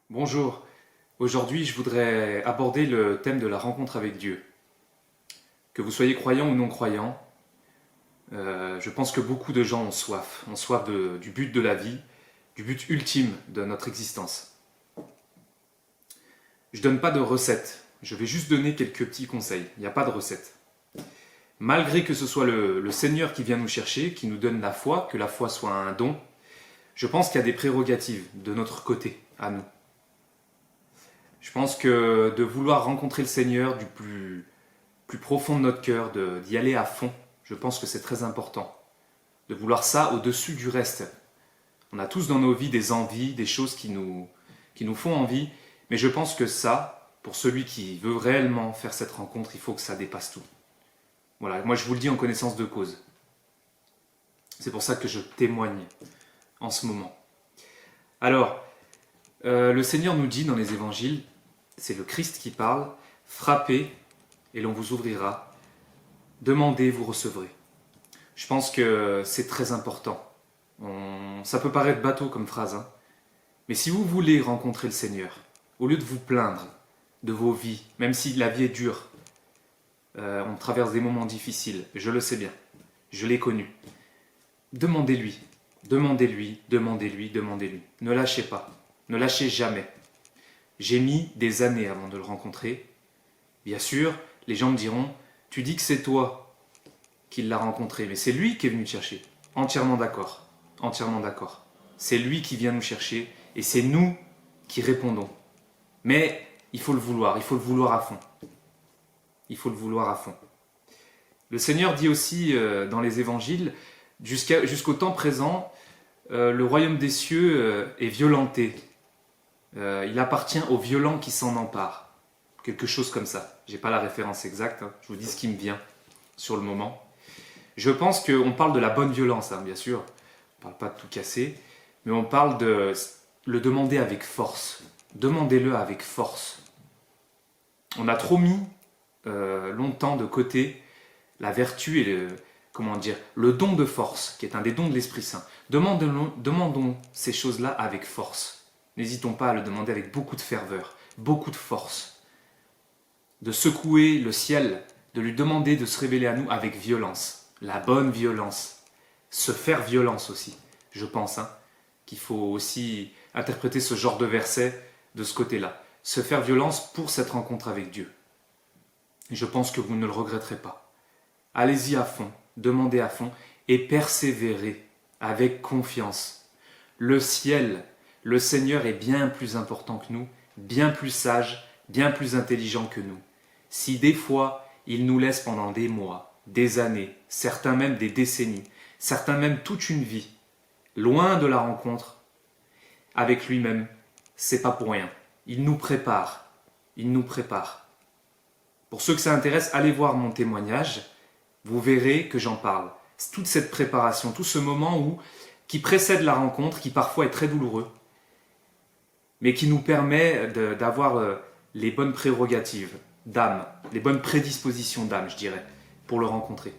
Bonjour, aujourd'hui je voudrais aborder le thème de la rencontre avec Dieu. Que vous soyez croyant ou non croyant, je pense que beaucoup de gens ont soif du but de la vie, du but ultime de notre existence. Je ne donne pas de recette, je vais juste donner quelques petits conseils, il n'y a pas de recette. Malgré que ce soit le Seigneur qui vient nous chercher, qui nous donne la foi, que la foi soit un don, je pense qu'il y a des prérogatives de notre côté, à nous. Je pense que de vouloir rencontrer le Seigneur du plus profond de notre cœur, d'y aller à fond, je pense que c'est très important. De vouloir ça au-dessus du reste. On a tous dans nos vies des envies, des choses qui nous font envie, mais je pense que ça, pour celui qui veut réellement faire cette rencontre, il faut que ça dépasse tout. Voilà, moi je vous le dis en connaissance de cause. C'est pour ça que je témoigne en ce moment. Alors, le Seigneur nous dit dans les évangiles, c'est le Christ qui parle, frappez et l'on vous ouvrira, demandez, vous recevrez. Je pense que c'est très important. Ça peut paraître bateau comme phrase, hein, mais si vous voulez rencontrer le Seigneur, au lieu de vous plaindre de vos vies, même si la vie est dure, on traverse des moments difficiles, je le sais bien, je l'ai connu, demandez-lui, demandez-lui, demandez-lui, demandez-lui. Ne lâchez pas, ne lâchez jamais. J'ai mis des années avant de le rencontrer. Bien sûr, les gens me diront, tu dis que c'est toi qui l'as rencontré, mais c'est lui qui est venu te chercher. Entièrement d'accord, entièrement d'accord. C'est lui qui vient nous chercher et c'est nous qui répondons. Mais il faut le vouloir à fond. Il faut le vouloir à fond. Le Seigneur dit aussi dans les évangiles, jusqu'au temps présent, le royaume des cieux est violenté. Il appartient aux violents qui s'en emparent. Quelque chose comme ça. Je n'ai pas la référence exacte, hein. Je vous dis ce qui me vient sur le moment. Je pense qu'on parle de la bonne violence, hein, bien sûr. On ne parle pas de tout casser, mais on parle de le demander avec force. Demandez-le avec force. On a trop mis longtemps de côté la vertu et le don de force, qui est un des dons de l'Esprit Saint. Demandons ces choses-là avec force. N'hésitons pas à le demander avec beaucoup de ferveur, beaucoup de force. De secouer le ciel, de lui demander de se révéler à nous avec violence. La bonne violence. Se faire violence aussi, je pense, hein, qu'il faut aussi interpréter ce genre de verset de ce côté-là. Se faire violence pour cette rencontre avec Dieu. Et je pense que vous ne le regretterez pas. Allez-y à fond, demandez à fond et persévérez avec confiance. Le ciel, le Seigneur est bien plus important que nous, bien plus sage, bien plus intelligent que nous. Si des fois, il nous laisse pendant des mois, des années, certains même des décennies, certains même toute une vie, loin de la rencontre avec lui-même, c'est pas pour rien. Il nous prépare, il nous prépare. Pour ceux que ça intéresse, allez voir mon témoignage, vous verrez que j'en parle. Toute cette préparation, tout ce moment qui précède la rencontre, qui parfois est très douloureux, mais qui nous permet d'avoir les bonnes prérogatives d'âme, les bonnes prédispositions d'âme, je dirais, pour le rencontrer.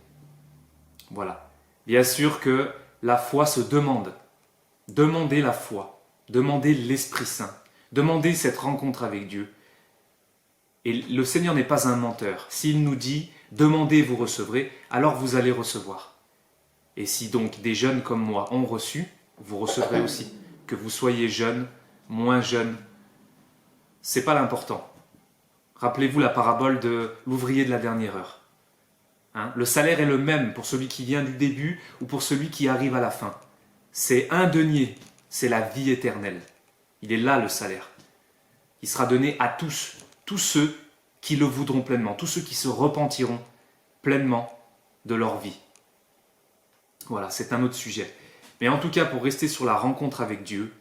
Voilà. Bien sûr que la foi se demande. Demandez la foi, demandez l'Esprit Saint, demandez cette rencontre avec Dieu. Et le Seigneur n'est pas un menteur. S'il nous dit « demandez, vous recevrez », alors vous allez recevoir. Et si donc des jeunes comme moi ont reçu, vous recevrez aussi. Que vous soyez jeunes, moins jeune, c'est pas l'important. Rappelez-vous la parabole de l'ouvrier de la dernière heure. Hein, le salaire est le même pour celui qui vient du début ou pour celui qui arrive à la fin. C'est un denier, c'est la vie éternelle. Il est là le salaire. Il sera donné à tous ceux qui le voudront pleinement, tous ceux qui se repentiront pleinement de leur vie. Voilà, c'est un autre sujet. Mais en tout cas, pour rester sur la rencontre avec Dieu,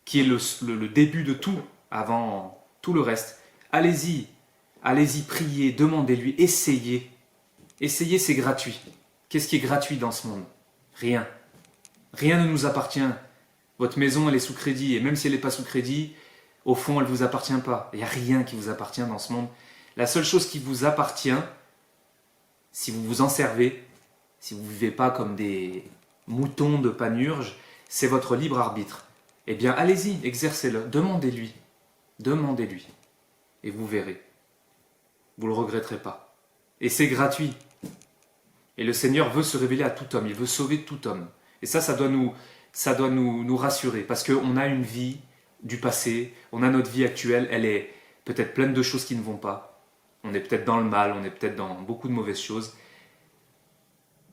qui est le début de tout, avant tout le reste. Allez-y, allez-y, priez, demandez-lui, essayez. Essayez, c'est gratuit. Qu'est-ce qui est gratuit dans ce monde? Rien. Rien ne nous appartient. Votre maison, elle est sous crédit, et même si elle n'est pas sous crédit, au fond, elle ne vous appartient pas. Il n'y a rien qui vous appartient dans ce monde. La seule chose qui vous appartient, si vous vous en servez, si vous ne vivez pas comme des moutons de panurge, c'est votre libre arbitre. Eh bien, allez-y, exercez-le, demandez-lui. Demandez-lui. Et vous verrez. Vous ne le regretterez pas. Et c'est gratuit. Et le Seigneur veut se révéler à tout homme. Il veut sauver tout homme. Et ça doit nous rassurer. Parce qu'on a une vie du passé. On a notre vie actuelle. Elle est peut-être pleine de choses qui ne vont pas. On est peut-être dans le mal. On est peut-être dans beaucoup de mauvaises choses.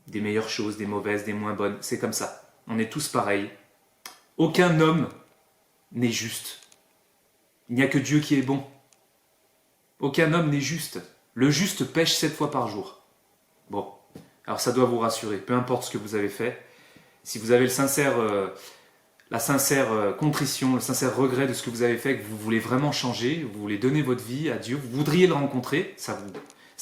Des meilleures choses, des mauvaises, des moins bonnes. C'est comme ça. On est tous pareils. Aucun homme n'est juste. Il n'y a que Dieu qui est bon. Aucun homme n'est juste. Le juste pêche 7 fois par jour. Bon, alors ça doit vous rassurer, peu importe ce que vous avez fait. Si vous avez la sincère contrition, le sincère regret de ce que vous avez fait, que vous voulez vraiment changer, vous voulez donner votre vie à Dieu, vous voudriez le rencontrer, ça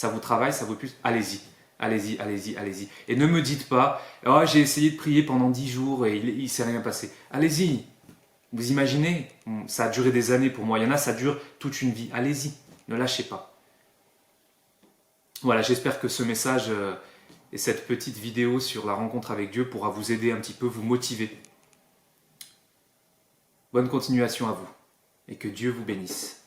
vous travaille, ça vous pousse, allez-y. Allez-y, allez-y, allez-y. Et ne me dites pas, oh, j'ai essayé de prier pendant 10 jours et il ne s'est rien passé. Allez-y. Vous imaginez, ça a duré des années pour moi. Il y en a, ça dure toute une vie. Allez-y, ne lâchez pas. Voilà, j'espère que ce message et cette petite vidéo sur la rencontre avec Dieu pourra vous aider un petit peu, vous motiver. Bonne continuation à vous et que Dieu vous bénisse.